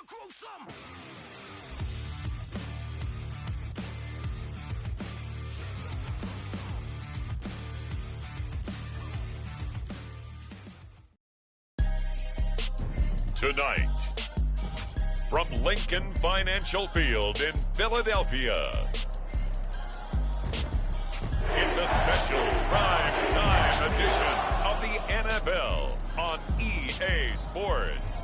gruesome! Tonight, from Lincoln Financial Field in Philadelphia, it's a special prime time edition of the NFL on EA Sports.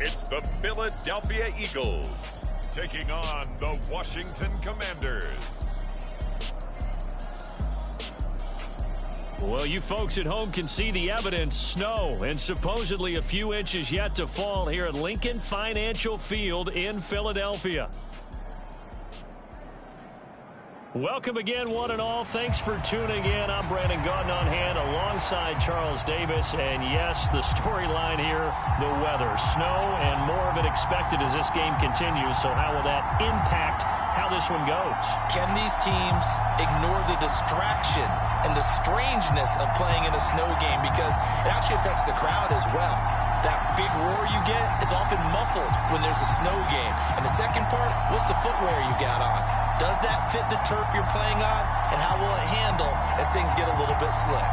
It's the Philadelphia Eagles taking on the Washington Commanders. Well, you folks at home can see the evidence. Snow and supposedly a few inches yet to fall here at Lincoln Financial Field in Philadelphia. Welcome again, one and all. Thanks for tuning in. I'm Brandon Gaudin on hand alongside Charles Davis. And yes, the storyline here, the weather. Snow and more of it expected as this game continues. So how will that impact how this one goes? Can these teams ignore the distraction and the strangeness of playing in a snow game? Because it actually affects the crowd as well. That big roar you get is often muffled when there's a snow game. And the second part, what's the footwear you got on? Does that fit the turf you're playing on? And how will it handle as things get a little bit slick?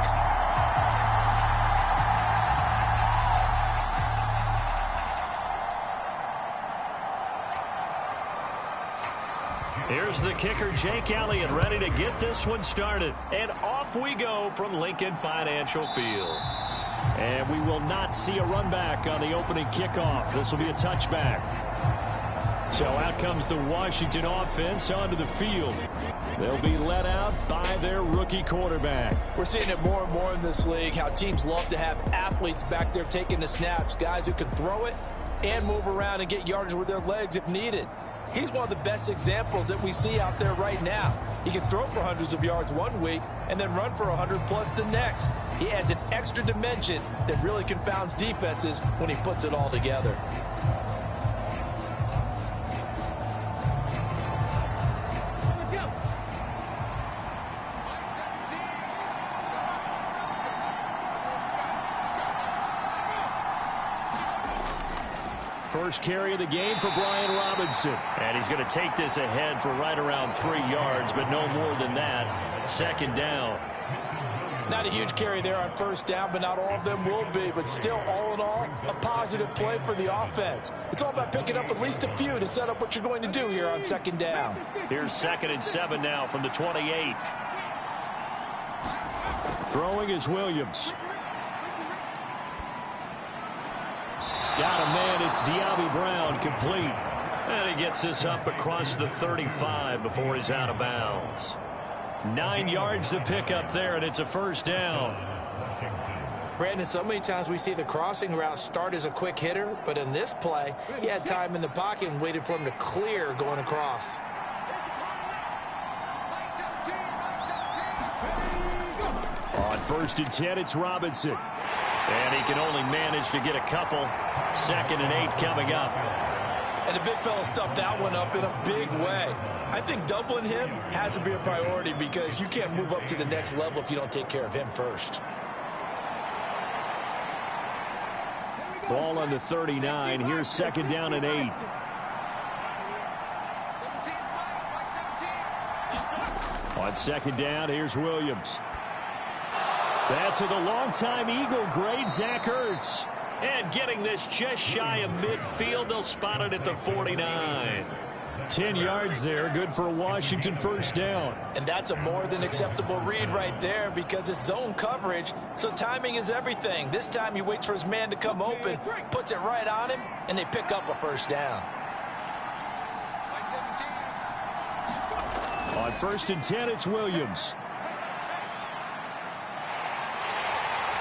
Here's the kicker, Jake Elliott, ready to get this one started. And off we go from Lincoln Financial Field. And we will not see a run back on the opening kickoff. This will be a touchback. So out comes the Washington offense onto the field. They'll be let out by their rookie quarterback. We're seeing it more and more in this league, how teams love to have athletes back there taking the snaps, guys who can throw it and move around and get yardage with their legs if needed. He's one of the best examples that we see out there right now. He can throw for hundreds of yards one week and then run for 100+ the next. He adds an extra dimension that really confounds defenses when he puts it all together. First carry of the game for Brian Robinson. And he's going to take this ahead for right around 3 yards, but no more than that. Second down. Not a huge carry there on first down, but not all of them will be. But still, all in all, a positive play for the offense. It's all about picking up at least a few to set up what you're going to do here on second down. Here's 2nd and 7 now from the 28. Throwing is Williams. Got a man, it's De'Ami Brown, complete. And he gets this up across the 35 before he's out of bounds. 9 yards to pick up there, and it's a first down. Brandon, so many times we see the crossing route start as a quick hitter, but in this play, he had time in the pocket and waited for him to clear going across. On 1st and 10, it's Robinson. And he can only manage to get a couple. 2nd and 8 coming up. And the big fella stuffed that one up in a big way. I think doubling him has to be a priority because you can't move up to the next level if you don't take care of him first. Ball on the 39. Here's 2nd down and 8. On 2nd down, here's Williams. That's to the longtime Eagle great Zach Ertz. And getting this just shy of midfield, they'll spot it at the 49. 10 yards there, good for a Washington first down. And that's a more than acceptable read right there because it's zone coverage, so timing is everything. This time he waits for his man to come open, puts it right on him, and they pick up a first down. On 1st and 10, it's Williams.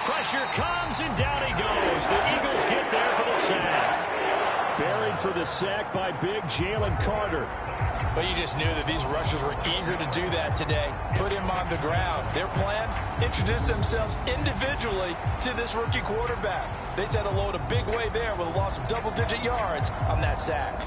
Pressure comes, and down he goes. The Eagles get there for the sack. Buried for the sack by big Jalen Carter. But you just knew that these rushers were eager to do that today. Put him on the ground. Their plan, introduce themselves individually to this rookie quarterback. They said hello in a big way there with a loss of double-digit yards on that sack.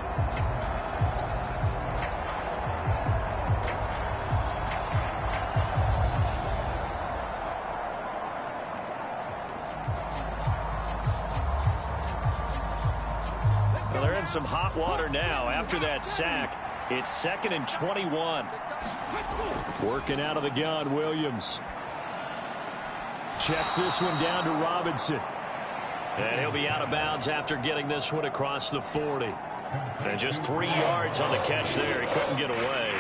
Well, they're in some hot water now after that sack. It's 2nd and 21. Working out of the gun, Williams. Checks this one down to Robinson. And he'll be out of bounds after getting this one across the 40. And just 3 yards on the catch there. He couldn't get away.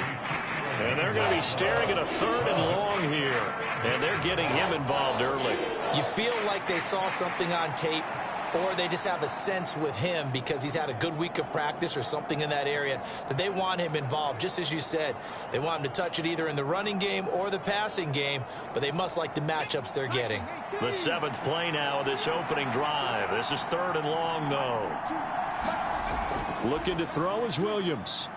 And they're going to be staring at a 3rd and long here. And they're getting him involved early. You feel like they saw something on tape, or they just have a sense with him because he's had a good week of practice or something in that area that they want him involved. Just as you said, they want him to touch it either in the running game or the passing game, but they must like the matchups they're getting. The 7th play now of this opening drive. This is 3rd and long, though. Looking to throw is Williams.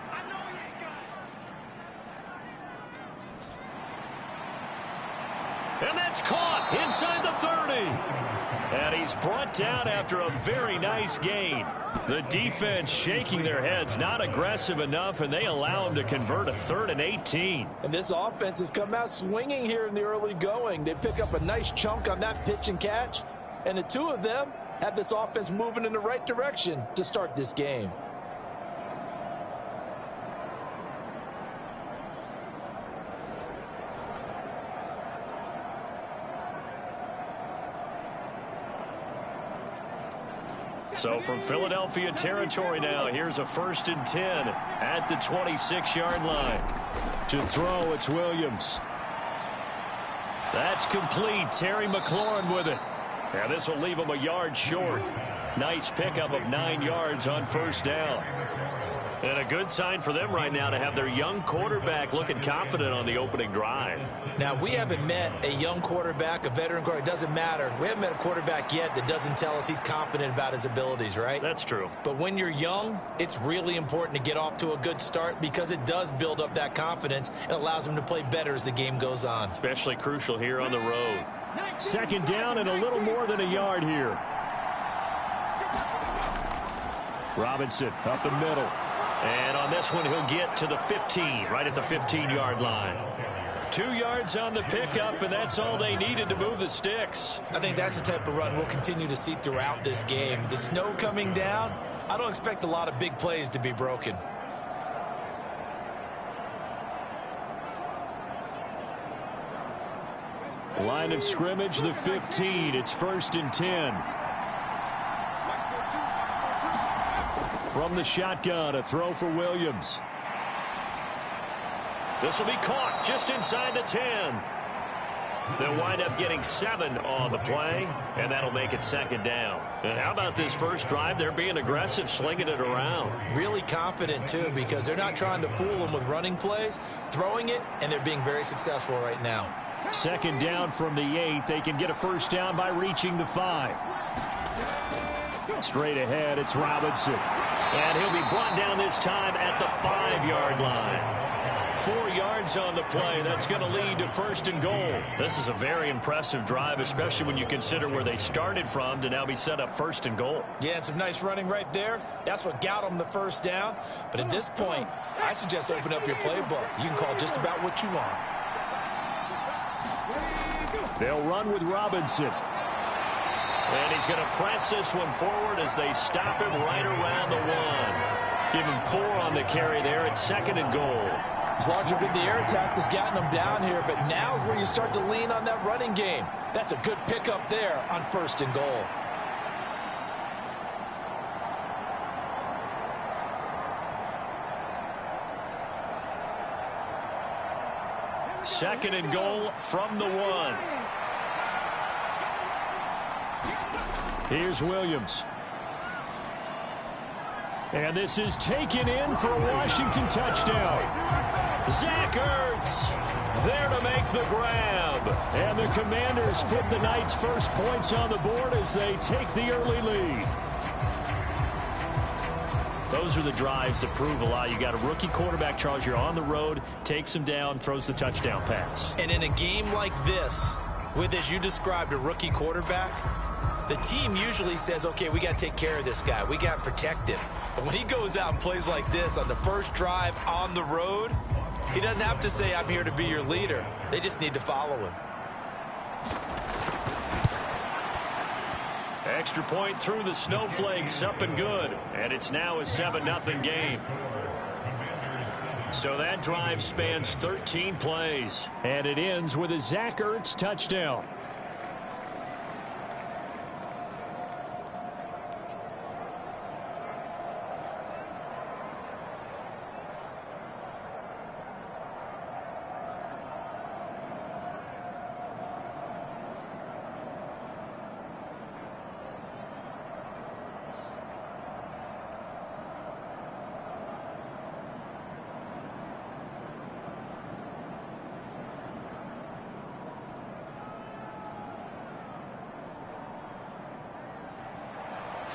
And that's caught inside the 30. And he's brought down after a very nice gain. The defense shaking their heads, not aggressive enough, and they allow him to convert a 3rd and 18. And this offense has come out swinging here in the early going. They pick up a nice chunk on that pitch and catch, and the two of them have this offense moving in the right direction to start this game. So from Philadelphia territory now, here's a 1st and 10 at the 26-yard line. To throw, it's Williams. That's complete. Terry McLaurin with it. And this will leave him a yard short. Nice pickup of 9 yards on 1st down. And a good sign for them right now to have their young quarterback looking confident on the opening drive. Now, we haven't met a young quarterback, a veteran quarterback. It doesn't matter. We haven't met a quarterback yet that doesn't tell us he's confident about his abilities, right? That's true. But when you're young, it's really important to get off to a good start because it does build up that confidence and allows him to play better as the game goes on. Especially crucial here on the road. 2nd down and a little more than a yard here. Robinson up the middle. And on this one, he'll get to the 15, right at the 15-yard line. 2 yards on the pickup, and that's all they needed to move the sticks. I think that's the type of run we'll continue to see throughout this game. The snow coming down, I don't expect a lot of big plays to be broken. Line of scrimmage, the 15. It's 1st and 10. From the shotgun, a throw for Williams. This will be caught just inside the 10. They'll wind up getting 7 on the play, and that'll make it 2nd down. And how about this first drive? They're being aggressive, slinging it around. Really confident, too, because they're not trying to fool them with running plays, throwing it, and they're being very successful right now. 2nd down from the 8. They can get a 1st down by reaching the 5. Straight ahead, it's Robinson. And he'll be brought down this time at the 5-yard line. 4 yards on the play. That's going to lead to 1st and goal. This is a very impressive drive, especially when you consider where they started from to now be set up 1st and goal. Yeah, and some nice running right there. That's what got them the 1st down. But at this point, I suggest open up your playbook. You can call just about what you want. They'll run with Robinson. And he's going to press this one forward as they stop him right around the 1. Give him 4 on the carry there at 2nd and goal. It's largely been the air attack that's gotten them down here, but now is where you start to lean on that running game. That's a good pickup there on 1st and goal. Second and goal from the 1. Here's Williams. And this is taken in for a Washington touchdown. Zach Ertz there to make the grab. And the Commanders put the Knights' first points on the board as they take the early lead. Those are the drives that prove a lot. You got a rookie quarterback, Charles. You're on the road, takes him down, throws the touchdown pass. And in a game like this, with, as you described, a rookie quarterback, the team usually says, okay, we got to take care of this guy. We got to protect him. But when he goes out and plays like this on the first drive on the road, he doesn't have to say, I'm here to be your leader. They just need to follow him. Extra point through the snowflakes, up and good. And it's now a 7-0 game. So that drive spans 13 plays. And it ends with a Zach Ertz touchdown.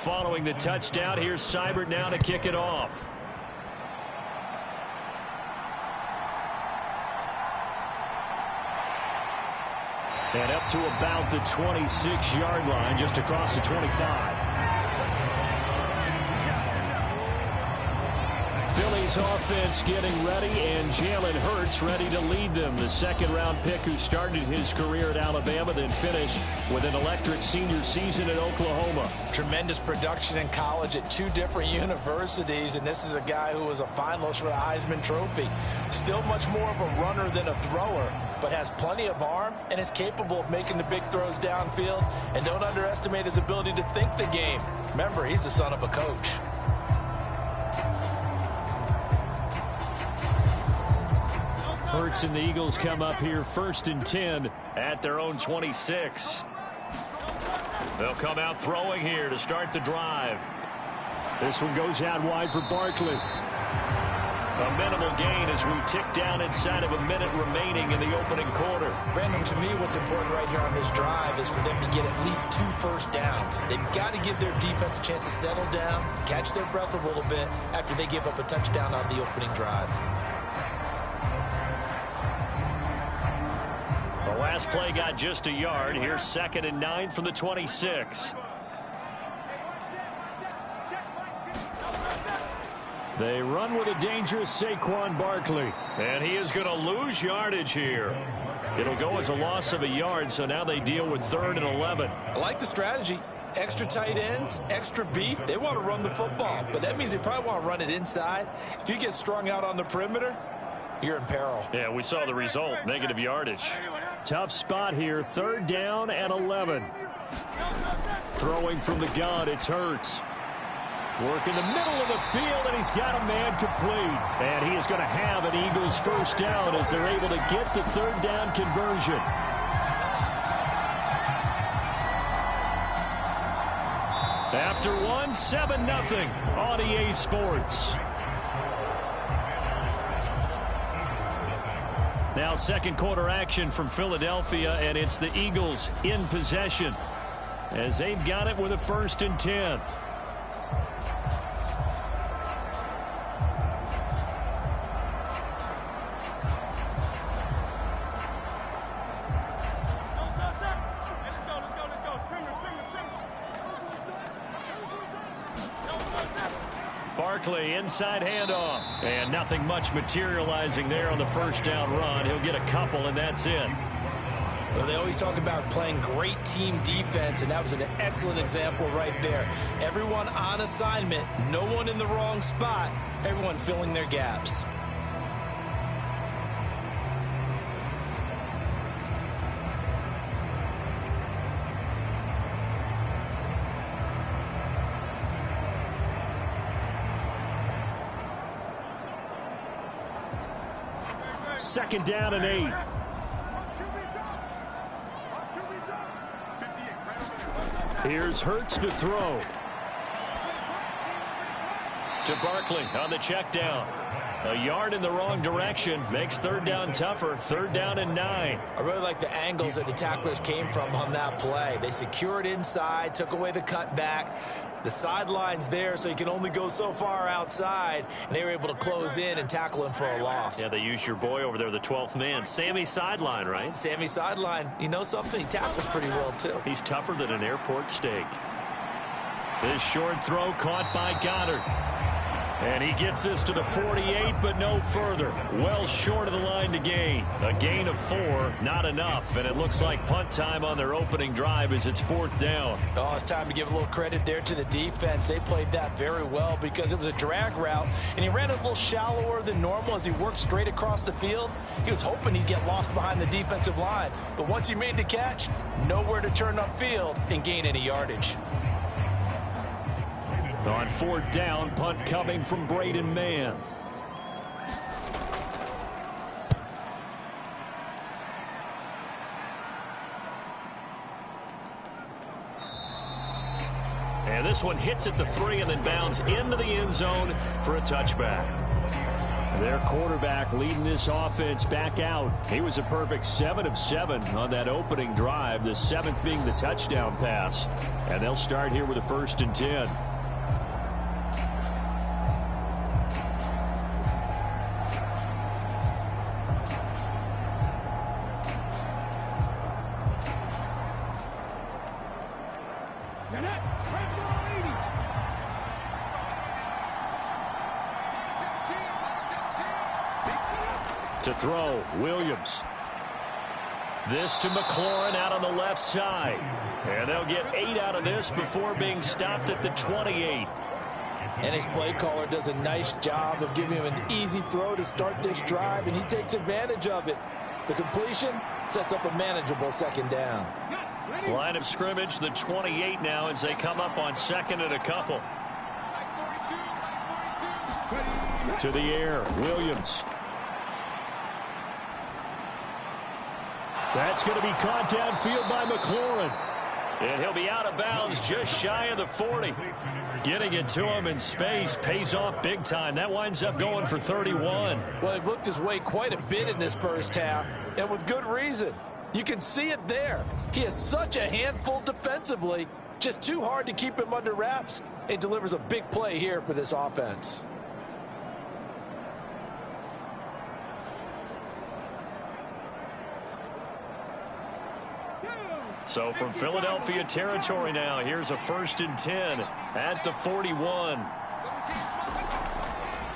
Following the touchdown, here's Seibert now to kick it off. And up to about the 26-yard line, just across the 25. Philly's offense getting ready, and Jalen Hurts ready to lead them. The second-round pick who started his career at Alabama, then finished with an electric senior season at Oklahoma. Tremendous production in college at 2 different universities, and this is a guy who was a finalist for the Heisman Trophy. Still much more of a runner than a thrower, but has plenty of arm and is capable of making the big throws downfield. And don't underestimate his ability to think the game. Remember, he's the son of a coach. Hurts and the Eagles come up here 1st and 10 at their own 26. They'll come out throwing here to start the drive. This one goes out wide for Barkley. A minimal gain as we tick down inside of a minute remaining in the opening quarter. Brandon, to me, what's important right here on this drive is for them to get at least 2 first downs. They've got to give their defense a chance to settle down, catch their breath a little bit after they give up a touchdown on the opening drive. The last play got just a yard. Here's 2nd and 9 from the 26. They run with a dangerous Saquon Barkley. And he is going to lose yardage here. It'll go as a loss of a yard, so now they deal with 3rd and 11. I like the strategy. Extra tight ends, extra beef. They want to run the football, but that means they probably want to run it inside. If you get strung out on the perimeter, you're in peril. Yeah, we saw the result, negative yardage. Tough spot here, 3rd down and 11. Throwing from the gun, it's Hurts. Work in the middle of the field, and he's got a man complete. And he is going to have an Eagles first down as they're able to get the 3rd down conversion. After one, 7-0 on EA Sports. Now 2nd quarter action from Philadelphia, and it's the Eagles in possession as they've got it with a 1st and 10. Barkley, inside handoff. And nothing much materializing there on the 1st down run. He'll get a couple, and that's it. Well, they always talk about playing great team defense, and that was an excellent example right there. Everyone on assignment, no one in the wrong spot, everyone filling their gaps. Second down and 8. Here's Hurts to throw. To Barkley on the check down. A yard in the wrong direction makes 3rd down tougher. 3rd down and 9. I really like the angles that the tacklers came from on that play. They secured inside, took away the cutback. The sideline's there, so he can only go so far outside, and they were able to close in and tackle him for a loss. Yeah, they used your boy over there, the 12th man. Sammy Sideline, right? Sammy Sideline. You know something? He tackles pretty well, too. He's tougher than an airport steak. This short throw caught by Goddard. And he gets this to the 48, but no further. Well short of the line to gain. A gain of 4, not enough. And it looks like punt time on their opening drive as it's 4th down. Oh, it's time to give a little credit there to the defense. They played that very well because it was a drag route, and he ran a little shallower than normal as he worked straight across the field. He was hoping he'd get lost behind the defensive line. But once he made the catch, nowhere to turn upfield and gain any yardage. On 4th down, punt coming from Braden Mann. And this one hits at the 3 and then bounds into the end zone for a touchback. Their quarterback leading this offense back out. He was a perfect 7 of 7 on that opening drive, the 7th being the touchdown pass. And they'll start here with a 1st and 10. To throw, Williams. This to McLaurin out on the left side. And they'll get 8 out of this before being stopped at the 28. And his play caller does a nice job of giving him an easy throw to start this drive, and he takes advantage of it. The completion sets up a manageable 2nd down. Line of scrimmage, the 28 now as they come up on 2nd and a couple. To the air, Williams. That's going to be caught downfield by McLaurin. And he'll be out of bounds just shy of the 40. Getting it to him in space pays off big time. That winds up going for 31. Well, he looked his way quite a bit in this first half, and with good reason. You can see it there. He is such a handful defensively. Just too hard to keep him under wraps. It delivers a big play here for this offense. So from Philadelphia territory now, here's a 1st and 10 at the 41.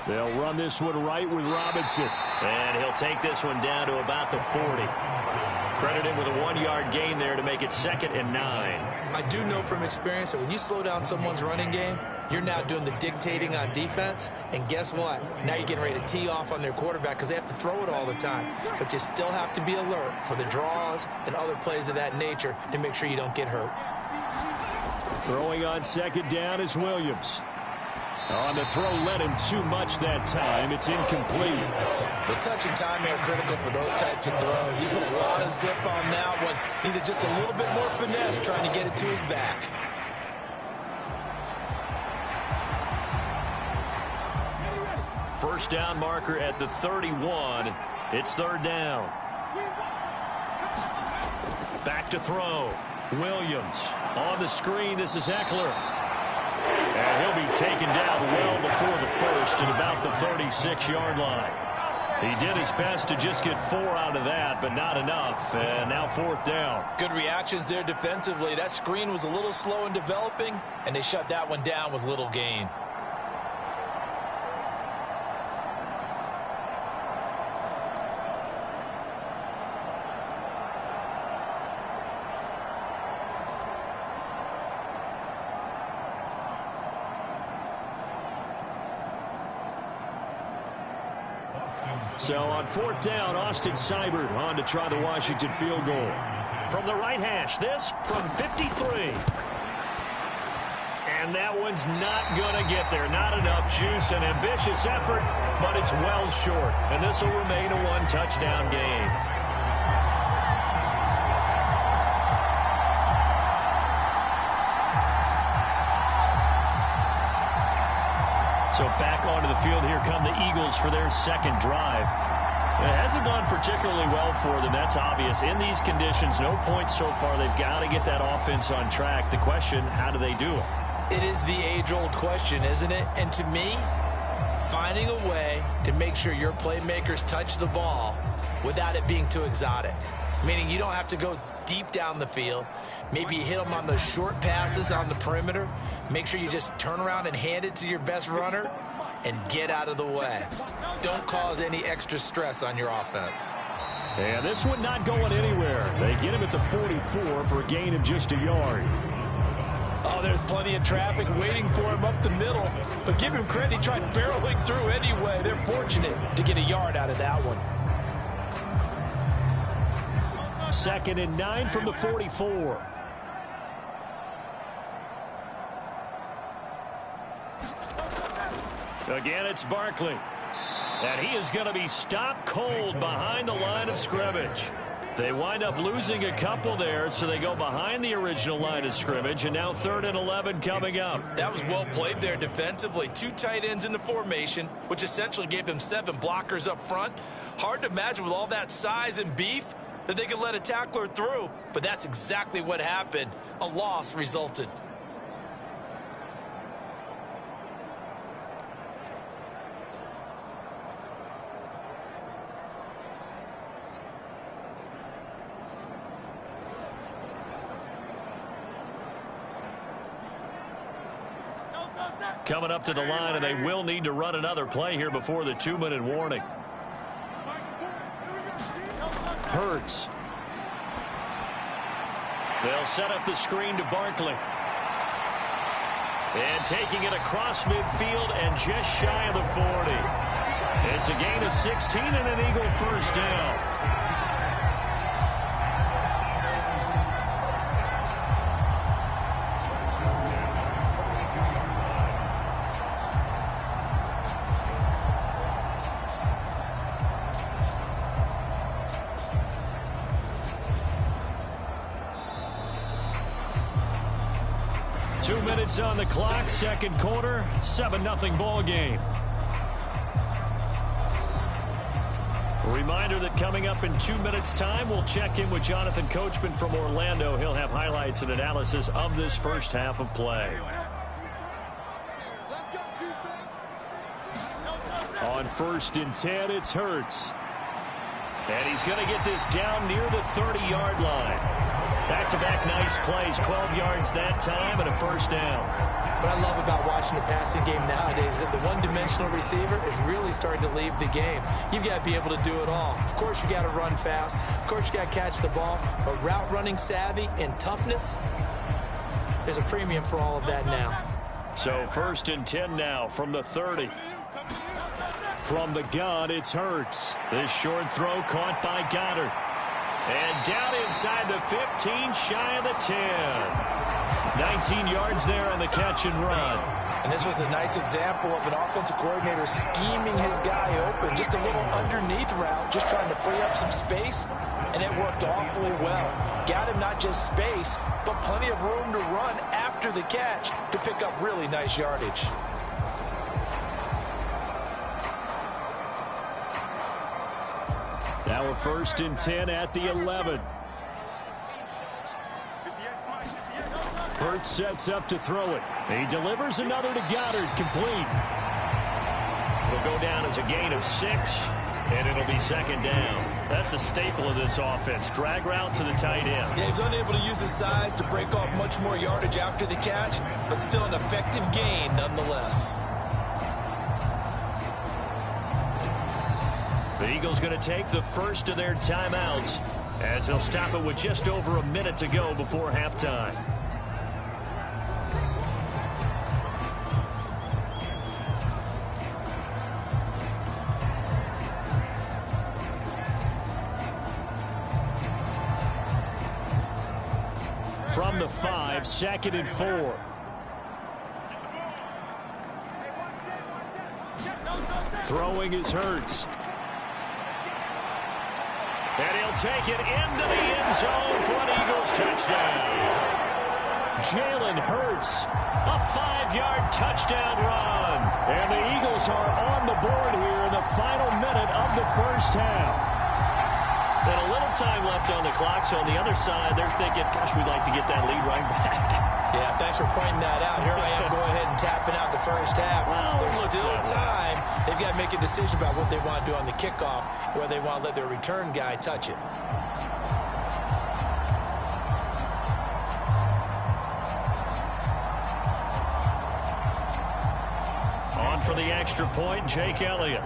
They'll run this one right with Robinson. And he'll take this one down to about the 40. Credited with a 1-yard gain there to make it 2nd and 9. I do know from experience that when you slow down someone's running game, you're now doing the dictating on defense. And guess what? Now you're getting ready to tee off on their quarterback because they have to throw it all the time. But you still have to be alert for the draws and other plays of that nature to make sure you don't get hurt. Throwing on 2nd down is Williams. On the throw, led him too much that time. It's incomplete. The touch and timing are critical for those types of throws. He put a lot of zip on that one. Needed just a little bit more finesse trying to get it to his back. First down marker at the 31. It's 3rd down. Back to throw. Williams on the screen. This is Eckler. And he'll be taken down well before the 1st at about the 36-yard line. He did his best to just get 4 out of that, but not enough. And now 4th down. Good reactions there defensively. That screen was a little slow in developing, and they shut that one down with little gain. So on 4th down, Austin Seibert on to try the Washington field goal. From the right hash, this from 53. And that one's not going to get there. Not enough juice, an ambitious effort, but it's well short. And this will remain a 1-touchdown game. So back onto the field, here come the Eagles for their 2nd drive. It hasn't gone particularly well for them, that's obvious. In these conditions, no points so far. They've got to get that offense on track. The question, how do they do it? It is the age-old question, isn't it? And to me, finding a way to make sure your playmakers touch the ball without it being too exotic. Meaning you don't have to go deep down the field. Maybe you hit them on those short passes on the perimeter. Make sure you just turn around and hand it to your best runner and get out of the way. Don't cause any extra stress on your offense. And this one not going anywhere. They get him at the 44 for a gain of just a yard. Oh, there's plenty of traffic waiting for him up the middle. But give him credit, he tried barreling through anyway. They're fortunate to get a yard out of that one. 2nd and 9 from the 44. Again, it's Barkley. And he is going to be stopped cold behind the line of scrimmage. They wind up losing a couple there, so they go behind the original line of scrimmage, and now 3rd and 11 coming up. That was well played there defensively. 2 tight ends in the formation, which essentially gave them 7 blockers up front. Hard to imagine with all that size and beef that they could let a tackler through, but that's exactly what happened. A loss resulted. Coming up to the line, and they will need to run another play here before the 2-minute warning. Hurts. They'll set up the screen to Barkley. And taking it across midfield and just shy of the 40. It's a gain of 16 and an Eagle first down. On the clock, 2nd quarter, 7-0 ball game. A reminder that coming up in 2 minutes' time, we'll check in with Jonathan Coachman from Orlando. He'll have highlights and analysis of this first half of play. On 1st and 10, it's Hurts. And he's going to get this down near the 30-yard line. Back-to-back nice plays, 12 yards that time and a first down. What I love about watching the passing game nowadays is that the one-dimensional receiver is really starting to leave the game. You've got to be able to do it all. Of course, you got to run fast. Of course, you got to catch the ball. But route running savvy and toughness, there's a premium for all of that now. So 1st and 10 now from the 30. From the gun, it's Hurts. This short throw caught by Goddard. And down inside the 15, shy of the 10. 19 yards there on the catch and run. And this was a nice example of an offensive coordinator scheming his guy open. Just a little underneath route, just trying to free up some space. And it worked awfully well. Got him not just space, but plenty of room to run after the catch to pick up really nice yardage. Now a 1st and 10 at the 11. Hurts sets up to throw it. He delivers another to Goddard, complete. It'll go down as a gain of 6, and it'll be 2nd down. That's a staple of this offense. Drag route to the tight end. Yeah, he's unable to use his size to break off much more yardage after the catch, but still an effective gain nonetheless. The Eagles going to take the first of their timeouts as they'll stop it with just over a minute to go before halftime. From the 5, 2nd and 4. Throwing is Hurts. And he'll take it into the end zone for an Eagles touchdown. Jalen Hurts, a 5-yard touchdown run. And the Eagles are on the board here in the final minute of the first half. And a little time left on the clock, so on the other side, they're thinking, gosh, we'd like to get that lead right back. Yeah, thanks for pointing that out. Here I am going ahead and tapping out the first half. There's still time. They've got to make a decision about what they want to do on the kickoff, whether they want to let their return guy touch it. On for the extra point, Jake Elliott.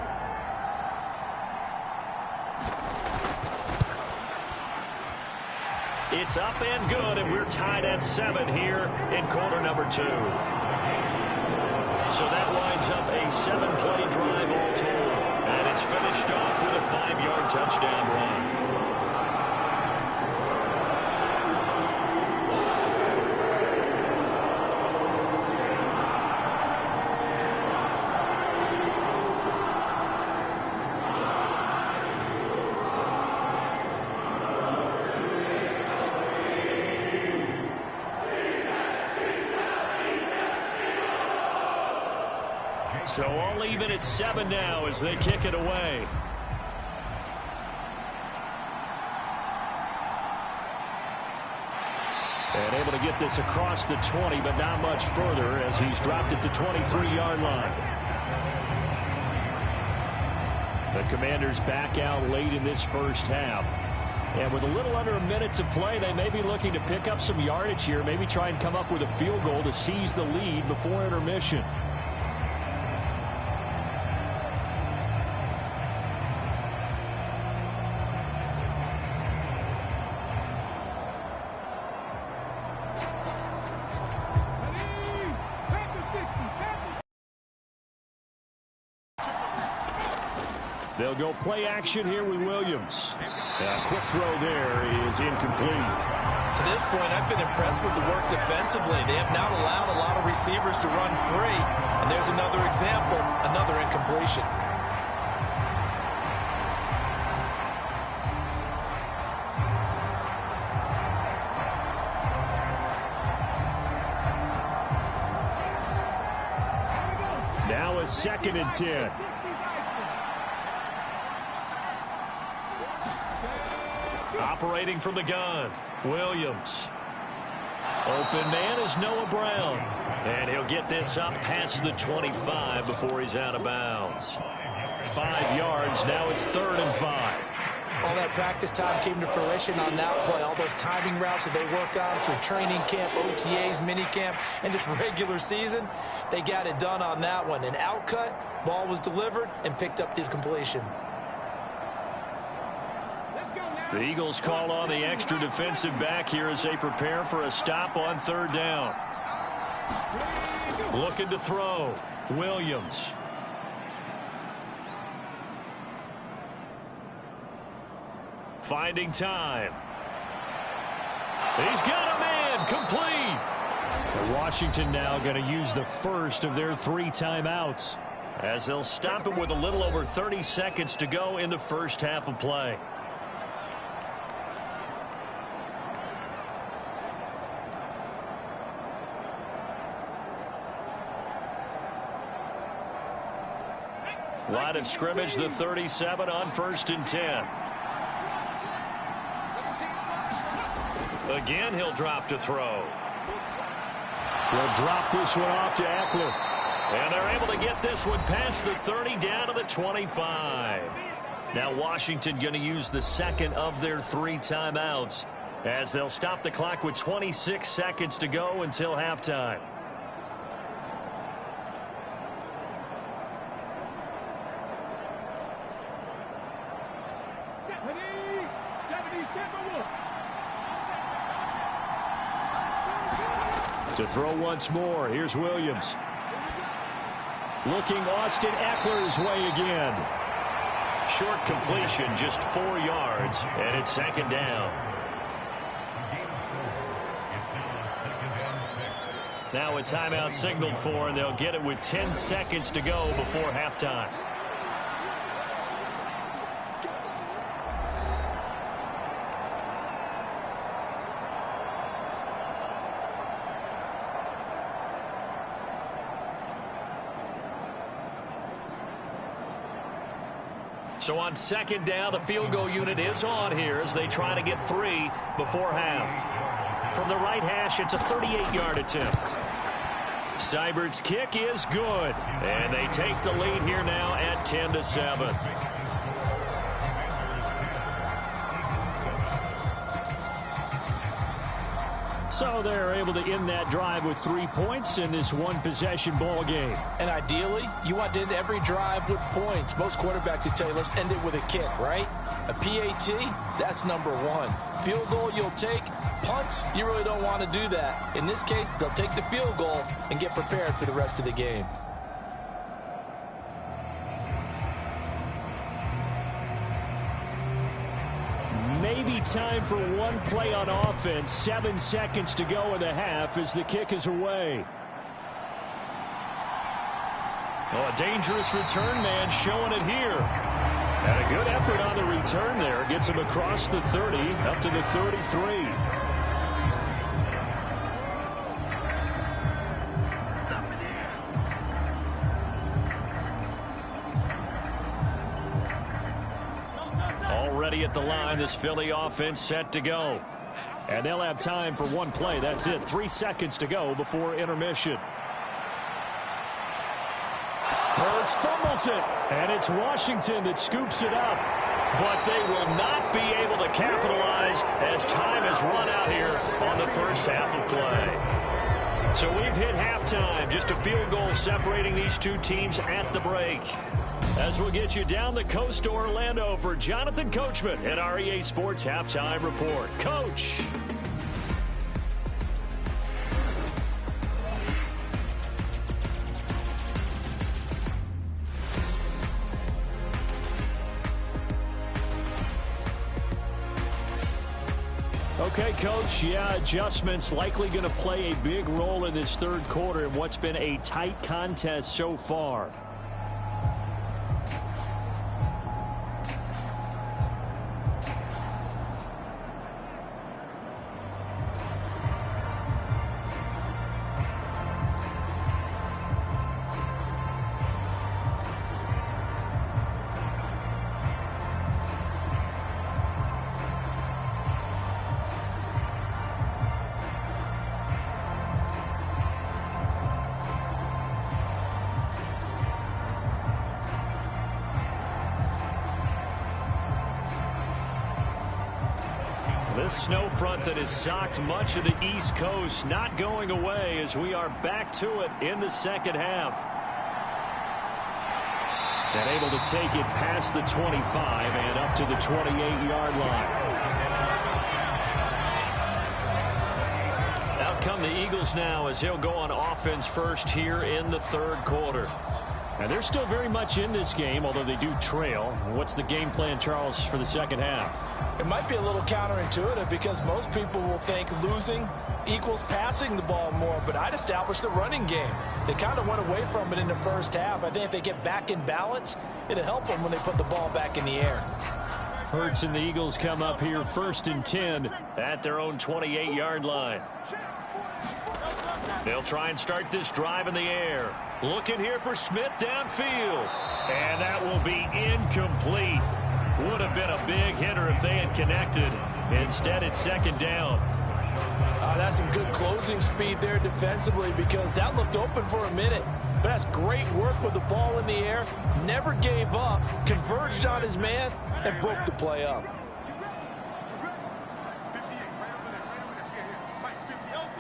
It's up and good, and we're tied at 7 here in quarter number 2. So that winds up a 7-play drive all told, and it's finished off with a 5-yard touchdown run. So all even at 7 now as they kick it away. And able to get this across the 20, but not much further as he's dropped it to 23-yard line. The Commanders back out late in this first half. And with a little under a minute to play, they may be looking to pick up some yardage here, maybe try and come up with a field goal to seize the lead before intermission. They'll go play action here with Williams. A quick throw there is incomplete. To this point, I've been impressed with the work defensively. They have not allowed a lot of receivers to run free. And there's another example, another incompletion. Now a 2nd and 10. Operating from the gun, Williams. Open man is Noah Brown. And he'll get this up past the 25 before he's out of bounds. 5 yards, now it's 3rd and 5. All that practice time came to fruition on that play. All those timing routes that they work on through training camp, OTAs, minicamp, and just regular season, they got it done on that one. An outcut, ball was delivered, and picked up the completion. The Eagles call on the extra defensive back here as they prepare for a stop on 3rd down. Looking to throw, Williams. Finding time. He's got a man, complete. Washington now going to use the first of their 3 timeouts as they'll stop him with a little over 30 seconds to go in the first half of play. Line of scrimmage, the 37 on 1st and 10. Again, he'll drop to throw. He'll drop this one off to Eckler. And they're able to get this one past the 30 down to the 25. Now Washington going to use the 2nd of their 3 timeouts as they'll stop the clock with 26 seconds to go until halftime. To throw once more, here's Williams. Looking Austin Eckler's way again. Short completion, just 4 yards, and it's 2nd down. Now a timeout signaled for, and they'll get it with 10 seconds to go before halftime. So on second down, the field goal unit is on here as they try to get 3 before half. From the right hash, it's a 38-yard attempt. Seibert's kick is good, and they take the lead here now at 10-7. So they're able to end that drive with 3 points in this one-possession ball game. And ideally, you want to end every drive with points. Most quarterbacks would tell you, let's end it with a kick, right? A PAT, that's number 1. Field goal you'll take. Punts, you really don't want to do that. In this case, they'll take the field goal and get prepared for the rest of the game. Maybe time for one play on offense. 7 seconds to go in the half as the kick is away. Oh, a dangerous return man showing it here. And a good effort on the return there. Gets him across the 30, up to the 33. Already at the line, this Philly offense set to go. And they'll have time for one play. That's it. 3 seconds to go before intermission. Hurts fumbles it. And it's Washington that scoops it up. But they will not be able to capitalize as time has run out here on the first half of play. So we've hit halftime. Just a field goal separating these two teams at the break. As we'll get you down the coast to Orlando for Jonathan Coachman at our EA Sports Halftime Report. Coach. Okay, Coach, yeah, adjustments likely going to play a big role in this third quarter in what's been a tight contest so far. This snow front that has socked much of the East Coast not going away as we are back to it in the second half. And able to take it past the 25 and up to the 28-yard line. Out come the Eagles now as he'll go on offense first here in the third quarter. And they're still very much in this game, although they do trail. What's the game plan, Charles, for the second half? It might be a little counterintuitive because most people will think losing equals passing the ball more, but I'd establish the running game. They kind of went away from it in the first half. I think if they get back in balance, it'll help them when they put the ball back in the air. Hurts and the Eagles come up here first and 10 at their own 28-yard line. They'll try and start this drive in the air. Looking here for Smith downfield. And that will be incomplete. Would have been a big hitter if they had connected. Instead, it's second down. That's some good closing speed there defensively because that looked open for a minute. But that's great work with the ball in the air. Never gave up, converged on his man, and broke the play up.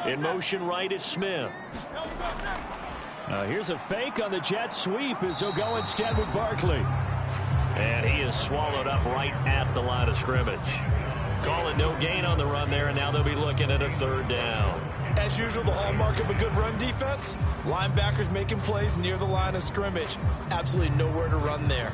In motion right is Smith. Here's a fake on the jet sweep as they'll go instead with Barkley. And he is swallowed up right at the line of scrimmage. Calling no gain on the run there, and now they'll be looking at a third down. As usual, the hallmark of a good run defense, linebackers making plays near the line of scrimmage. Absolutely nowhere to run there.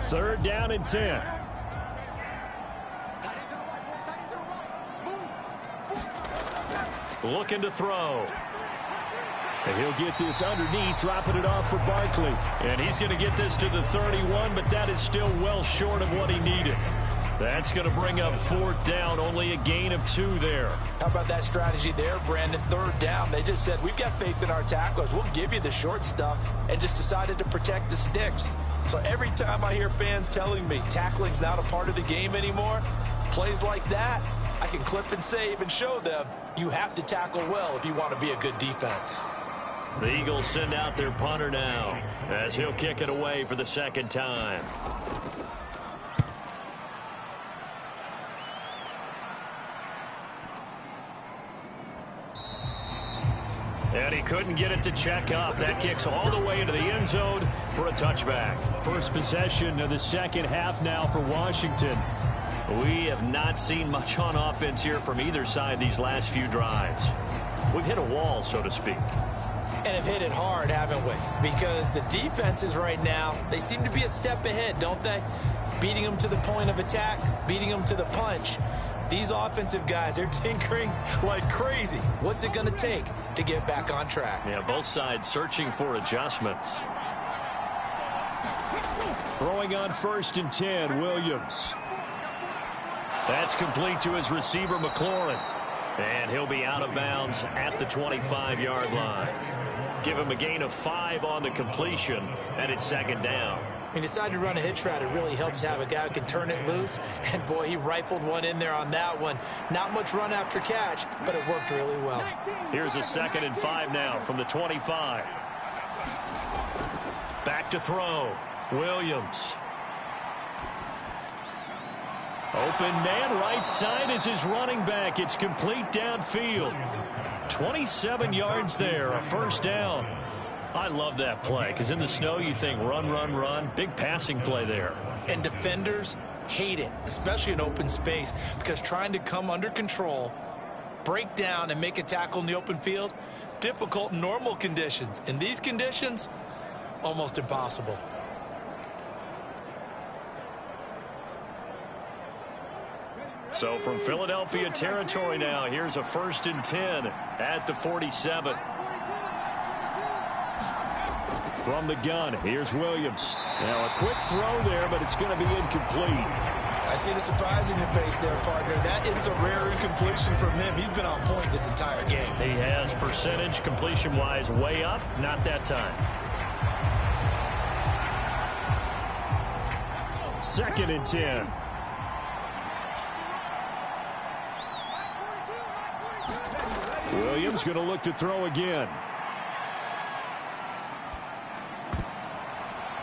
Third down and 10. Looking to throw. And he'll get this underneath, dropping it off for Barkley. And he's going to get this to the 31, but that is still well short of what he needed. That's going to bring up 4th down, only a gain of 2 there. How about that strategy there, Brandon? 3rd down, they just said, we've got faith in our tacklers. We'll give you the short stuff, and just decided to protect the sticks. So every time I hear fans telling me tackling's not a part of the game anymore, plays like that, I can clip and save and show them you have to tackle well if you want to be a good defense. The Eagles send out their punter now as he'll kick it away for the 2nd time. And he couldn't get it to check up. That kicks all the way into the end zone for a touchback. First possession of the 2nd half now for Washington. We have not seen much on offense here from either side these last few drives. We've hit a wall, so to speak. And have hit it hard, haven't we? Because the defenses right now, they seem to be a step ahead, don't they? Beating them to the point of attack, beating them to the punch. These offensive guys are tinkering like crazy. What's it going to take to get back on track? Yeah, both sides searching for adjustments. Throwing on 1st and 10, Williams. That's complete to his receiver, McLaurin. And he'll be out of bounds at the 25-yard line. Give him a gain of 5 on the completion, and it's 2nd down. He decided to run a hitch route. It really helps to have a guy who can turn it loose. And, boy, he rifled one in there on that one. Not much run after catch, but it worked really well. Here's a 2nd and 5 now from the 25. Back to throw. Williams. Open man, right side is his running back. It's complete downfield. 27 yards there, a 1st down. I love that play because in the snow you think run, run, run. Big passing play there. And defenders hate it, especially in open space, because trying to come under control, break down, and make a tackle in the open field, difficult in normal conditions. In these conditions, almost impossible. So from Philadelphia territory now, here's a 1st and 10 at the 47. From the gun, here's Williams. Now a quick throw there, but it's going to be incomplete. I see the surprise in your face there, partner. That is a rare incompletion from him. He's been on point this entire game. He has percentage completion-wise way up, not that time. 2nd and 10. Williams going to look to throw again.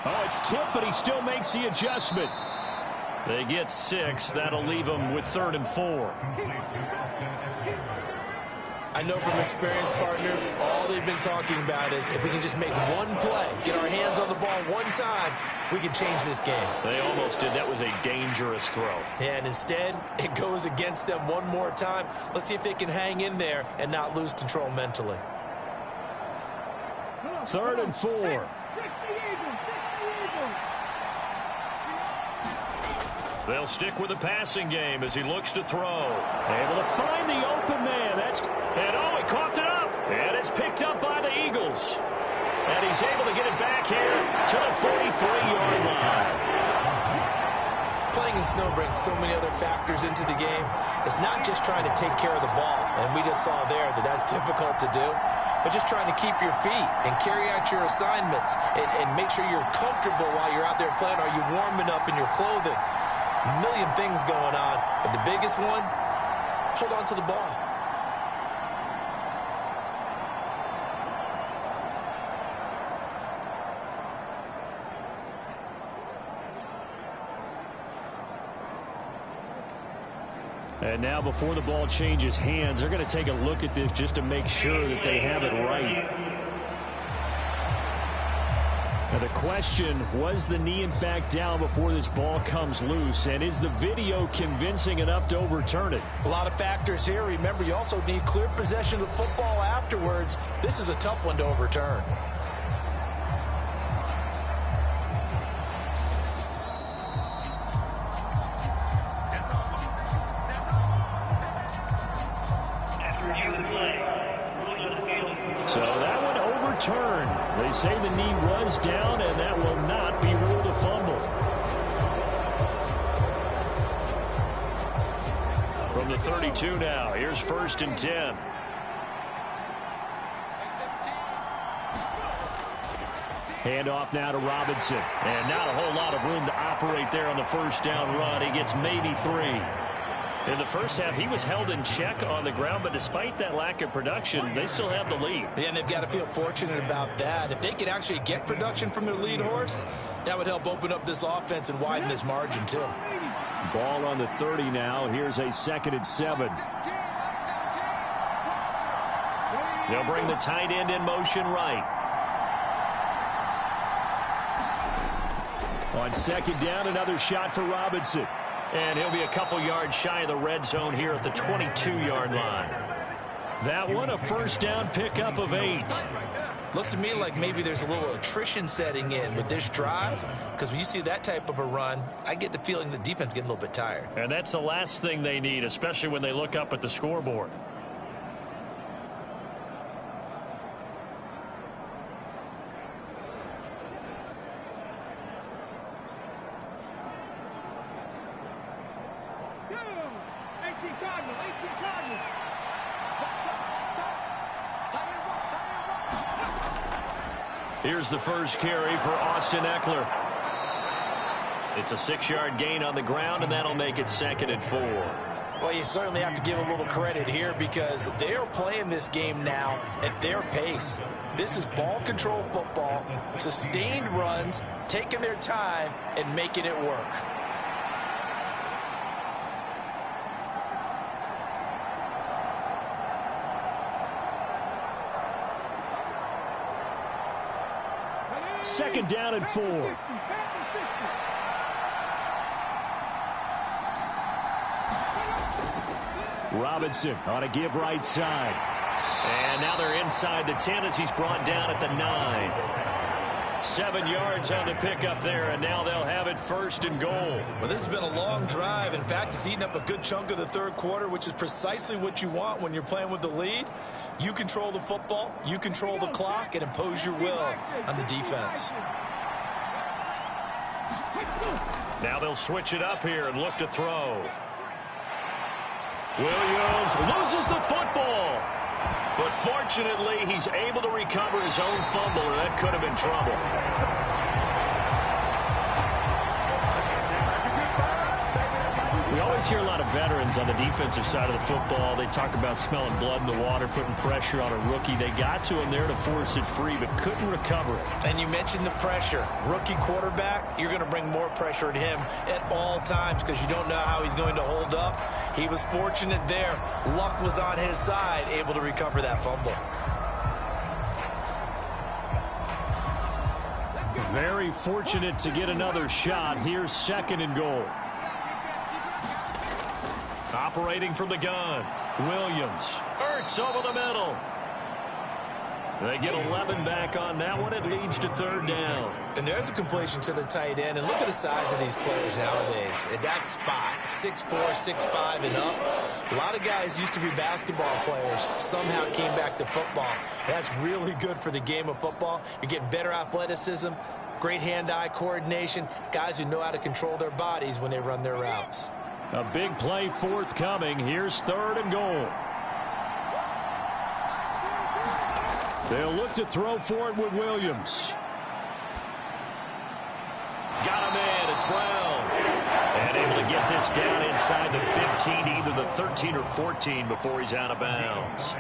Oh, it's tipped, but he still makes the adjustment. They get 6. That'll leave them with 3rd and 4. I know from experience, partner, all they've been talking about is if we can just make one play, get our hands on the ball one time, we can change this game. They almost did. That was a dangerous throw. And instead, it goes against them one more time. Let's see if they can hang in there and not lose control mentally. 3rd and 4. They'll stick with the passing game as he looks to throw. Able to find the open man. And he coughed it up. And it's picked up by the Eagles. And he's able to get it back here to the 43-yard line. Playing in snow brings so many other factors into the game. It's not just trying to take care of the ball. And we just saw there that that's difficult to do. But just trying to keep your feet and carry out your assignments and make sure you're comfortable while you're out there playing. Are you warm enough in your clothing? A million things going on, but the biggest one, hold on to the ball. And now before the ball changes hands, they're going to take a look at this just to make sure that they have it right. Now the question, was the knee in fact down before this ball comes loose? And is the video convincing enough to overturn it? A lot of factors here. Remember, you also need clear possession of the football afterwards. This is a tough one to overturn. So that one return. They say the knee was down, and that will not be ruled a fumble. From the 32 now, here's 1st and 10. Handoff now to Robinson. And not a whole lot of room to operate there on the first down run. He gets maybe 3. In the first half, he was held in check on the ground, but despite that lack of production, they still have the lead. Yeah, and they've got to feel fortunate about that. If they could actually get production from their lead horse, that would help open up this offense and widen this margin, too. Ball on the 30 now. Here's a 2nd and 7. They'll bring the tight end in motion right. On 2nd down, another shot for Robinson. And he'll be a couple yards shy of the red zone here at the 22-yard line. That one, a first down pickup of 8. Looks to me like maybe there's a little attrition setting in with this drive, because when you see that type of a run, I get the feeling the defense getting a little bit tired. And that's the last thing they need, especially when they look up at the scoreboard. Here's the first carry for Austin Eckler. It's a 6-yard gain on the ground, and that'll make it 2nd and 4. Well, you certainly have to give a little credit here because they are playing this game now at their pace. This is ball control football, sustained runs, taking their time, and making it work. Second down and 4. Robinson on a give right side. And now they're inside the 10 as he's brought down at the 9. 7 yards on the pickup there, and now they'll have it 1st and goal. Well, this has been a long drive. In fact, it's eaten up a good chunk of the 3rd quarter, which is precisely what you want when you're playing with the lead. You control the football, you control the clock, and impose your will on the defense. Now they'll switch it up here and look to throw. Williams loses the football. But fortunately, he's able to recover his own fumble, or that could have been trouble. We always hear a lot of veterans on the defensive side of the football. They talk about smelling blood in the water, putting pressure on a rookie. They got to him there to force it free, but couldn't recover it. And you mentioned the pressure. Rookie quarterback, you're going to bring more pressure at him at all times because you don't know how he's going to hold up. He was fortunate there. Luck was on his side, able to recover that fumble. Very fortunate to get another shot. Here's 2nd and goal. Operating from the gun, Williams. Ertz over the middle. They get 11 back on that one. It leads to 3rd down. And there's a completion to the tight end. And look at the size of these players nowadays. At that spot, 6'4", 6'5", and up. A lot of guys used to be basketball players. Somehow came back to football. That's really good for the game of football. You're getting better athleticism, great hand-eye coordination, guys who know how to control their bodies when they run their routes. A big play forthcoming. Here's 3rd and goal. They'll look to throw for it with Williams. Got him in. It's Brown. And able to get this down inside the 15, either the 13 or 14 before he's out of bounds.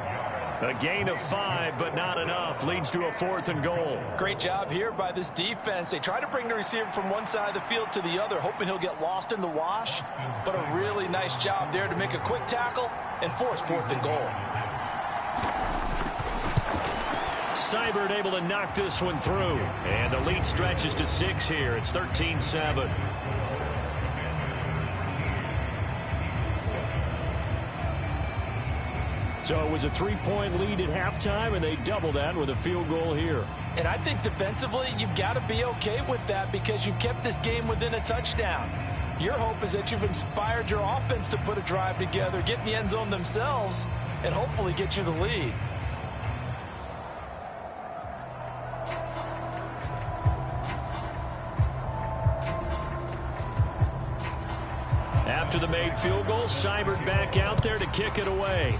A gain of 5, but not enough. Leads to a 4th and goal. Great job here by this defense. They try to bring the receiver from one side of the field to the other, hoping he'll get lost in the wash. But a really nice job there to make a quick tackle and force 4th and goal. Seibert able to knock this one through. And the lead stretches to 6 here. It's 13-7. So it was a 3-point lead at halftime, and they double that with a field goal here. And I think defensively, you've got to be okay with that because you've kept this game within a touchdown. Your hope is that you've inspired your offense to put a drive together, get in the end zone themselves, and hopefully get you the lead. after the made field goal. Seibert back out there to kick it away.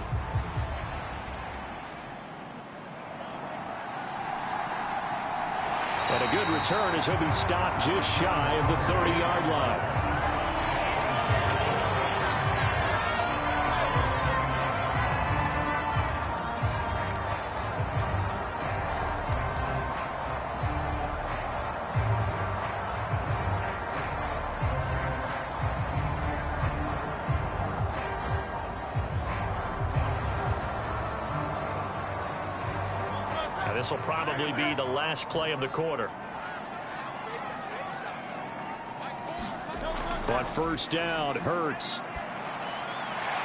And a good return as he'll be stopped just shy of the 30-yard line. This will probably be the last play of the quarter. On first down, Hurts.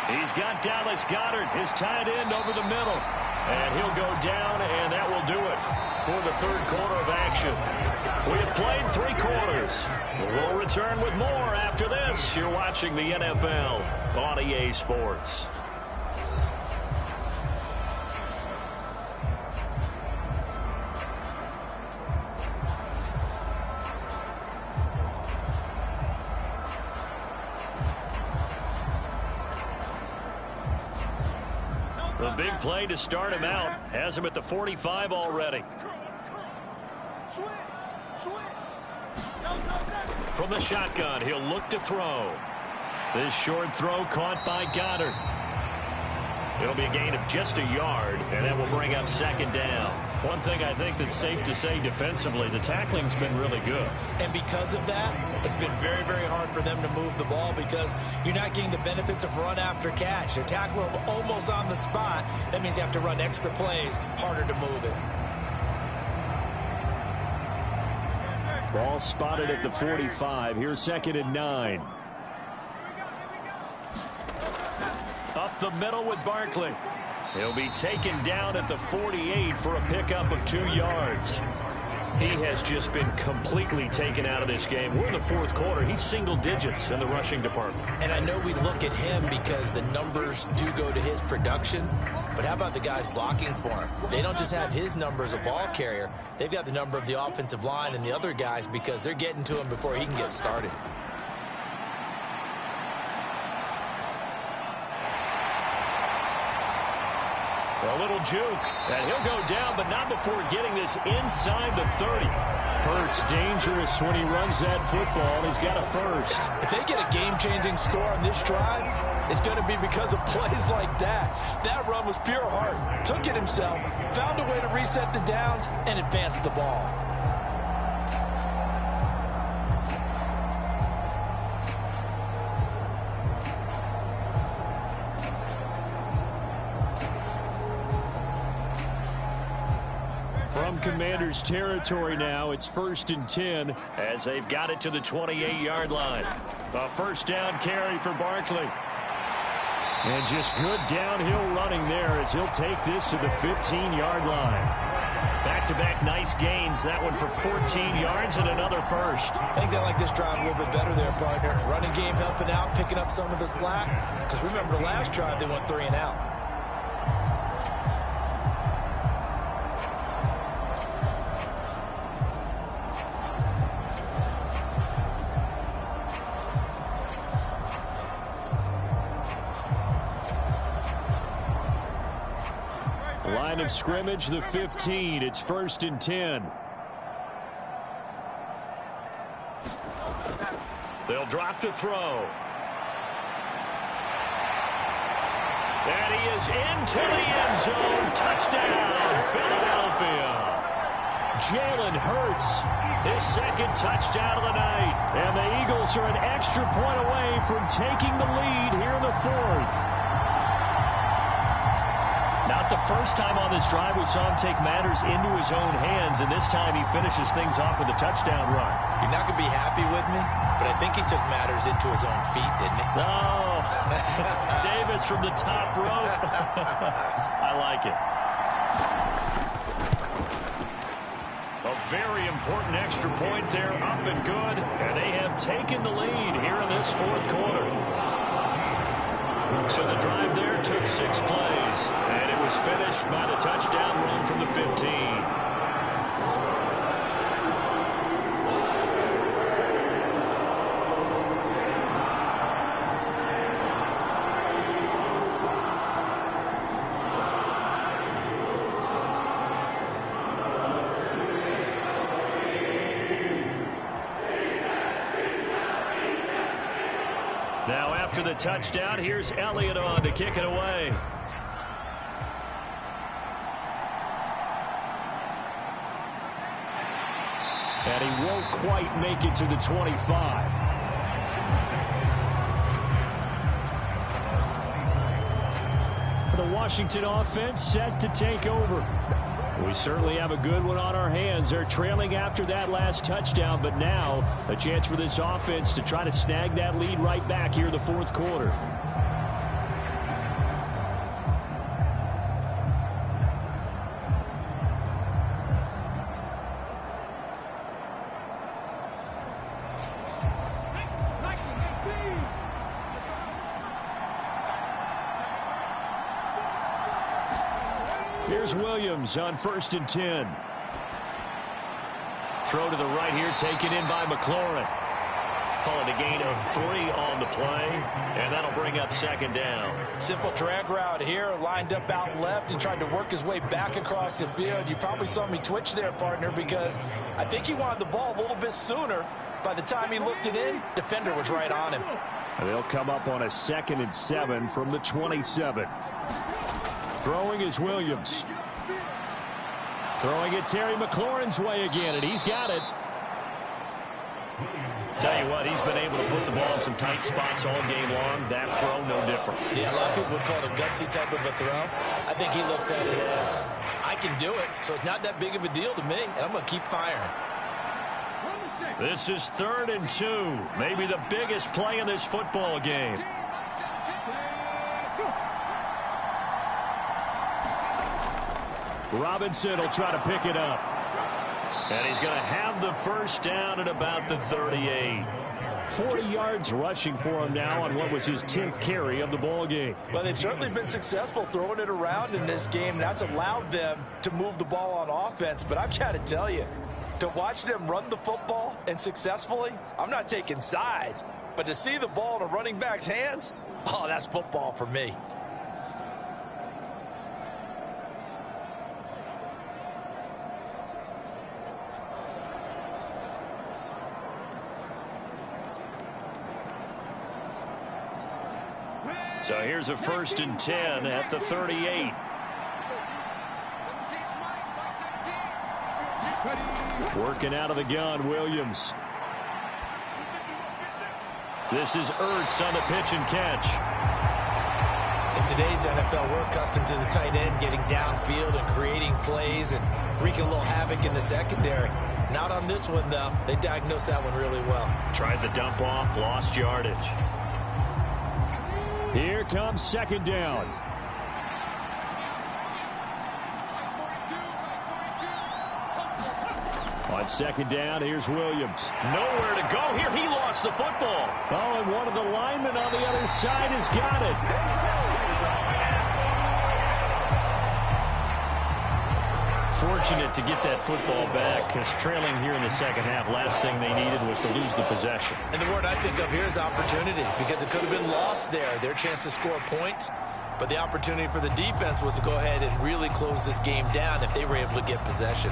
He's got Dallas Goedert, his tight end, over the middle. And he'll go down, and that will do it for the third quarter of action. We have played 3 quarters. We'll return with more after this. You're watching the NFL on EA Sports. The big play to start him out has him at the 45 already. From the shotgun, he'll look to throw. This short throw caught by Goddard. It'll be a gain of just a yard, and that will bring up second down. One thing I think that's safe to say defensively, the tackling's been really good. And because of that, it's been very, very hard for them to move the ball because you're not getting the benefits of run after catch. They're tackling them almost on the spot. That means you have to run extra plays, harder to move it. Ball spotted at the 45. Here's 2nd and 9. Up the middle with Barkley. He'll be taken down at the 48 for a pickup of 2 yards. He has just been completely taken out of this game. We're in the 4th quarter. He's single digits in the rushing department. And I know we look at him because the numbers do go to his production. But how about the guys blocking for him? They don't just have his number as a ball carrier. They've got the number of the offensive line and the other guys because they're getting to him before he can get started. A little juke, and he'll go down, but not before getting this inside the 30. Hurts dangerous when he runs that football, and he's got a first. If they get a game-changing score on this drive, it's going to be because of plays like that. That run was pure heart. Took it himself, found a way to reset the downs, and advance the ball. From Commanders territory now, it's 1st and 10 as they've got it to the 28-yard line. A first down carry for Barkley. And just good downhill running there as he'll take this to the 15-yard line. Back-to-back nice gains. That one for 14 yards and another first. I think they like this drive a little bit better there, partner. Running game helping out, picking up some of the slack. Because remember, the last drive they went 3 and out. Line of scrimmage, the 15. It's 1st and 10. They'll drop to throw. And he is into the end zone. Touchdown, Philadelphia. Jalen Hurts, his 2nd touchdown of the night. And the Eagles are an extra point away from taking the lead here in the 4th. Not the first time on this drive we saw him take matters into his own hands, and this time he finishes things off with a touchdown run. You're not going to be happy with me, but I think he took matters into his own feet, didn't he? Oh, Davis from the top rope. I like it. A very important extra point there, up and good, and they have taken the lead here in this 4th quarter. So the drive there took 6 plays, and it was finished by the touchdown run from the 15. after the touchdown. Here's Elliott on to kick it away. And he won't quite make it to the 25. The Washington offense set to take over. We certainly have a good one on our hands. They're trailing after that last touchdown, but now a chance for this offense to try to snag that lead right back here in the fourth quarter. Here's Williams on 1st and 10. Throw to the right here, taken in by McLaurin. Call it a gain of 3 on the play, and that'll bring up 2nd down. Simple drag route here, lined up out left and tried to work his way back across the field. You probably saw me twitch there, partner, because I think he wanted the ball a little bit sooner. By the time he looked it in, defender was right on him. And they'll come up on a 2nd and 7 from the 27. Throwing is Williams. Throwing it Terry McLaurin's way again, and he's got it. Tell you what, he's been able to put the ball in some tight spots all game long. That throw, no different. Yeah, a lot of people would call it a gutsy type of a throw. I think he looks at it as, I can do it, so it's not that big of a deal to me, and I'm going to keep firing. This is 3rd and 2, maybe the biggest play in this football game. Robinson will try to pick it up. And he's going to have the first down at about the 38. 40 yards rushing for him now on what was his 10th carry of the ball game. Well, they've certainly been successful throwing it around in this game. That's allowed them to move the ball on offense. But I've got to tell you, to watch them run the football and successfully, I'm not taking sides. But to see the ball in a running back's hands, oh, that's football for me. So here's a 1st and 10 at the 38. Working out of the gun, Williams. This is Ertz on the pitch and catch. In today's NFL, we're accustomed to the tight end getting downfield and creating plays and wreaking a little havoc in the secondary. Not on this one, though. They diagnosed that one really well. Tried the dump off, lost yardage. Here comes 2nd down. On 2nd down, here's Williams. Nowhere to go here. He lost the football. Oh, and one of the linemen on the other side has got it. Fortunate to get that football back, because trailing here in the second half, last thing they needed was to lose the possession. And the word I think of here is opportunity, because it could have been lost there. Their chance to score points, but the opportunity for the defense was to go ahead and really close this game down if they were able to get possession.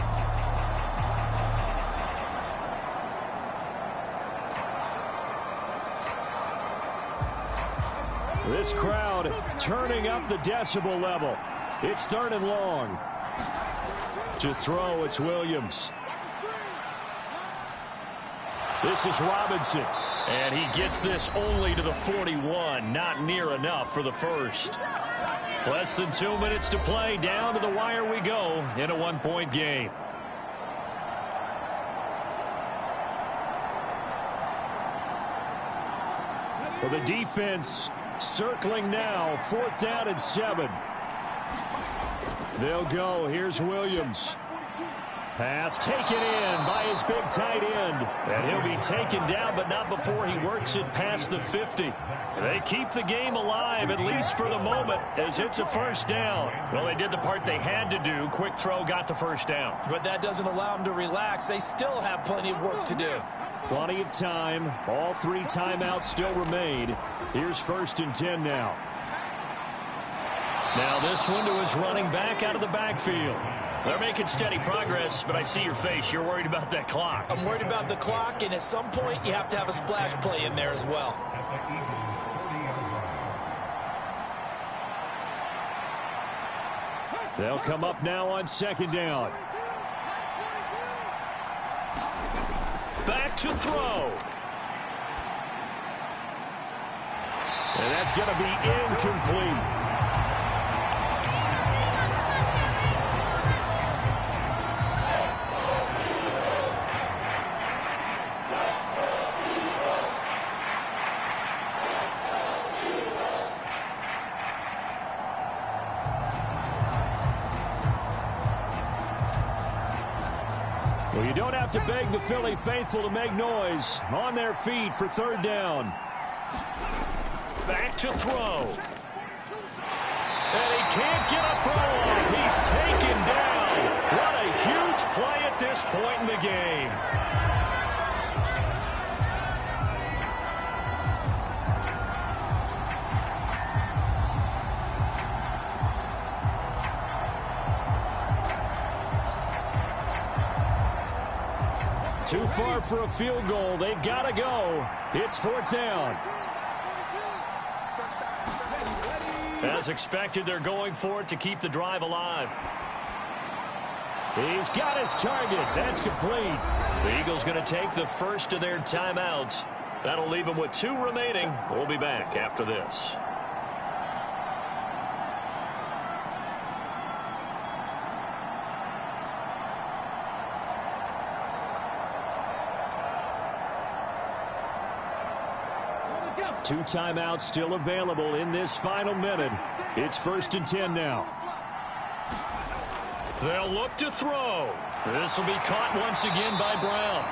This crowd turning up the decibel level. It's 3rd and long. To throw, it's Williams. This is Robinson. And he gets this only to the 41. Not near enough for the first. Less than 2 minutes to play. Down to the wire we go in a 1-point game. Well, the defense circling now. 4th down and 7. They'll go. Here's Williams. Pass taken in by his big tight end. And he'll be taken down, but not before he works it past the 50. They keep the game alive, at least for the moment, as it's a 1st down. Well, they did the part they had to do. Quick throw got the 1st down. But that doesn't allow them to relax. They still have plenty of work to do. Plenty of time. All 3 timeouts still remain. Here's 1st and 10 now. Now this one to his running back out of the backfield. They're making steady progress, but I see your face. You're worried about that clock. I'm worried about the clock, and at some point you have to have a splash play in there as well. They'll come up now on second down. Back to throw. And that's going to be incomplete. Well, you don't have to beg the Philly faithful to make noise. On their feet for third down. Back to throw. And he can't get a throw off. He's taken down. What a huge play at this point in the game. Too far for a field goal. They've got to go. It's fourth down. As expected, they're going for it to keep the drive alive. He's got his target. That's complete. The Eagles going to take the first of their timeouts. That'll leave them with 2 remaining. We'll be back after this. Two timeouts still available in this final minute. It's 1st and 10 now. They'll look to throw. This will be caught once again by Brown.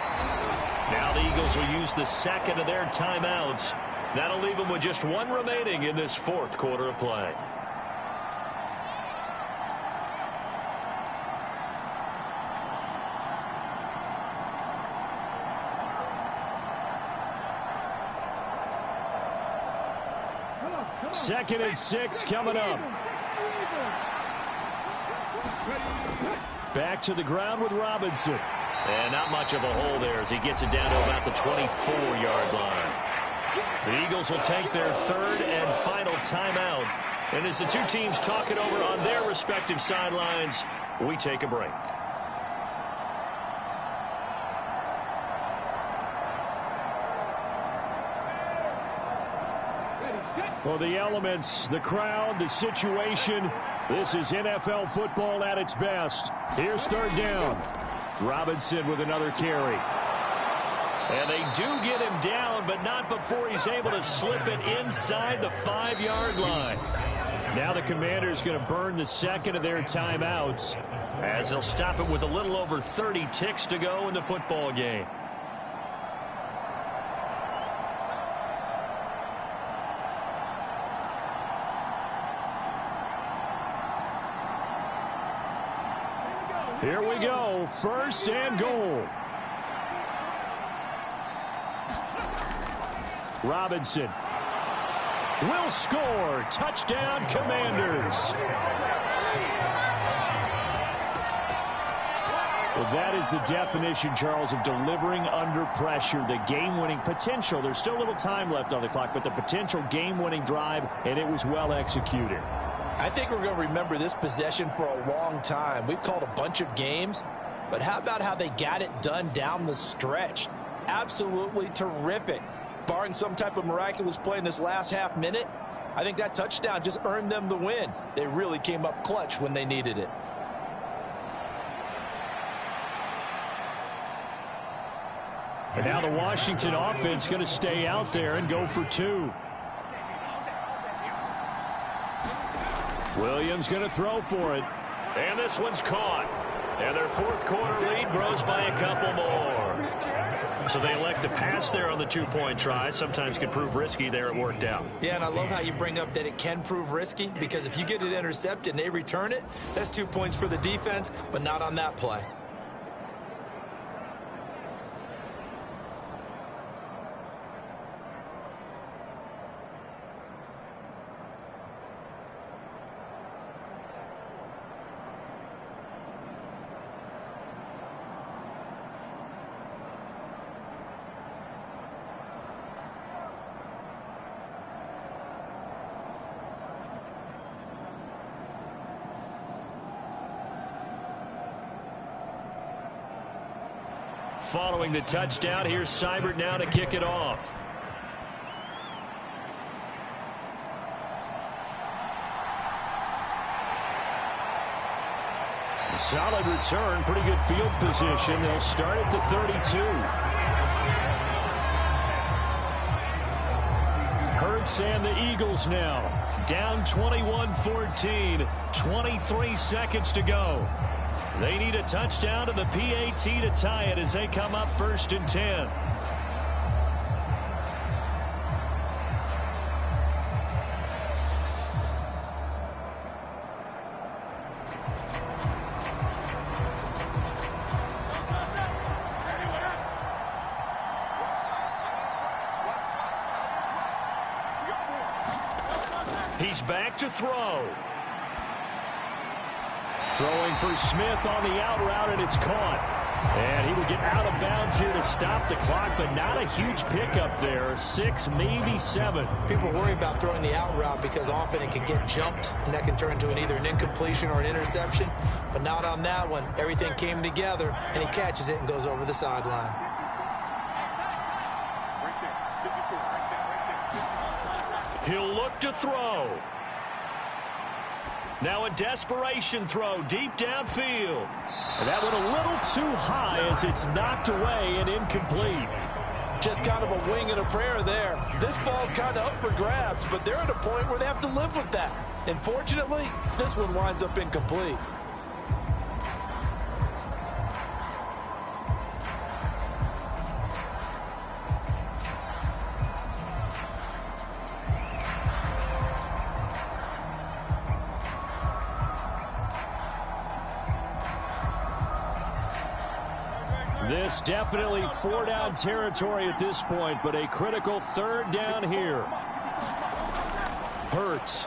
Now the Eagles will use the second of their timeouts. That'll leave them with just 1 remaining in this 4th quarter of play. Second and 6 coming up. Back to the ground with Robinson. And not much of a hole there as he gets it down to about the 24-yard line. The Eagles will take their 3rd and final timeout. And as the two teams talk it over on their respective sidelines, we take a break. Well, the elements, the crowd, the situation, this is NFL football at its best. Here's third down. Robinson with another carry. And they do get him down, but not before he's able to slip it inside the 5-yard line. Now the Commanders going to burn the second of their timeouts as they'll stop it with a little over 30 ticks to go in the football game. Here we go, 1st and goal. Robinson will score. Touchdown, Commanders. Well, that is the definition, Charles, of delivering under pressure. The game-winning potential. There's still a little time left on the clock, but the potential game-winning drive, and it was well executed. I think we're going to remember this possession for a long time. We've called a bunch of games, but how about how they got it done down the stretch? Absolutely terrific. Barring some type of miraculous play in this last half minute, I think that touchdown just earned them the win. They really came up clutch when they needed it. And now the Washington offense going to stay out there and go for 2. Williams going to throw for it. And this one's caught. And their 4th quarter lead grows by a couple more. So they elect to pass there on the 2-point try. Sometimes could prove risky. There it worked out. Yeah, and I love how you bring up that it can prove risky, because if you get it intercepted and they return it, that's 2 points for the defense, but not on that play. Following the touchdown, here's Seibert now to kick it off. Solid return, pretty good field position. They'll start at the 32. Hurts and the Eagles now. Down 21-14. 23 seconds to go. They need a touchdown to the PAT to tie it as they come up 1st and 10. He's back to throw. Throwing for Smith on the out route, and it's caught. And he will get out of bounds here to stop the clock, but not a huge pickup there. 6, maybe 7. People worry about throwing the out route because often it can get jumped, and that can turn into either an incompletion or an interception. But not on that one. Everything came together, and he catches it and goes over the sideline. He'll look to throw. Now a desperation throw deep downfield. And that went a little too high as it's knocked away and incomplete. Just kind of a wing and a prayer there. This ball's kind of up for grabs, but they're at a point where they have to live with that. And fortunately, this one winds up incomplete. This definitely 4-down territory at this point, but a critical 3rd down here. Hurts.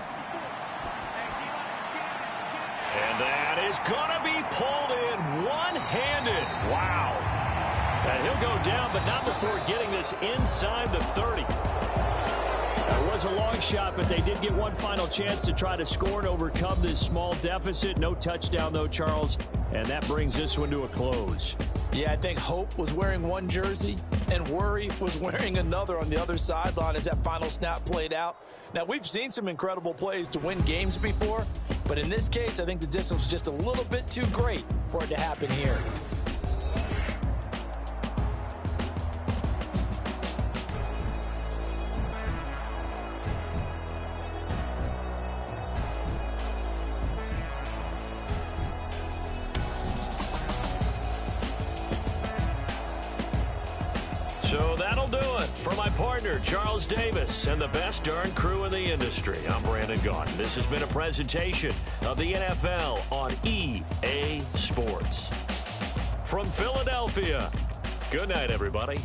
And that is going to be pulled in one-handed. Wow. And he'll go down, but not before getting this inside the 30. It was a long shot, but they did get one final chance to try to score and overcome this small deficit. No touchdown, though, Charles. And that brings this one to a close. Yeah, I think Hope was wearing one jersey and Worry was wearing another on the other sideline as that final snap played out. Now, we've seen some incredible plays to win games before, but in this case, I think the distance was just a little bit too great for it to happen here. So that'll do it for my partner, Charles Davis, and the best darn crew in the industry. I'm Brandon Gaudin. This has been a presentation of the NFL on EA Sports. From Philadelphia, good night, everybody.